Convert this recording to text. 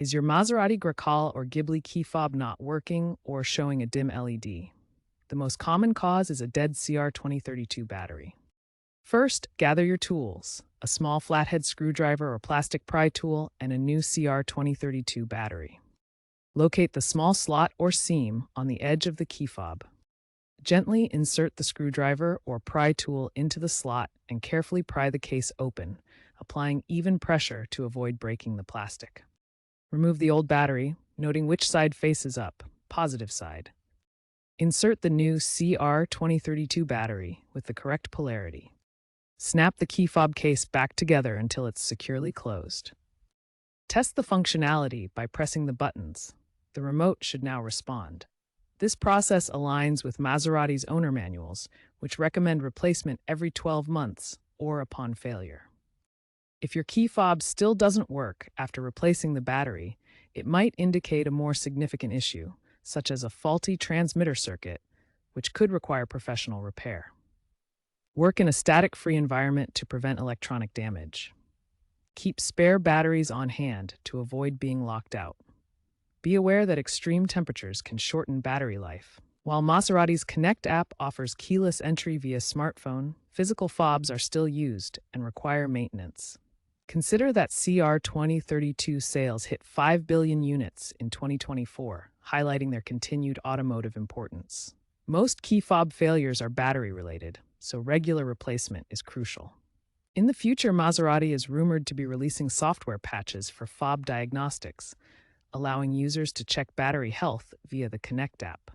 Is your Maserati Grecale or Ghibli key fob not working or showing a dim LED? The most common cause is a dead CR2032 battery. First, gather your tools, a small flathead screwdriver or plastic pry tool, and a new CR2032 battery. Locate the small slot or seam on the edge of the key fob. Gently insert the screwdriver or pry tool into the slot and carefully pry the case open, applying even pressure to avoid breaking the plastic. Remove the old battery, noting which side faces up, positive side. Insert the new CR2032 battery with the correct polarity. Snap the key fob case back together until it's securely closed. Test the functionality by pressing the buttons. The remote should now respond. This process aligns with Maserati's owner manuals, which recommend replacement every 12 months or upon failure. If your key fob still doesn't work after replacing the battery, it might indicate a more significant issue, such as a faulty transmitter circuit, which could require professional repair. Work in a static-free environment to prevent electronic damage. Keep spare batteries on hand to avoid being locked out. Be aware that extreme temperatures can shorten battery life. While Maserati's Connect app offers keyless entry via smartphone, physical fobs are still used and require maintenance. Consider that CR2032 sales hit 5 billion units in 2024, highlighting their continued automotive importance. Most key fob failures are battery-related, so regular replacement is crucial. In the future, Maserati is rumored to be releasing software patches for fob diagnostics, allowing users to check battery health via the Connect app.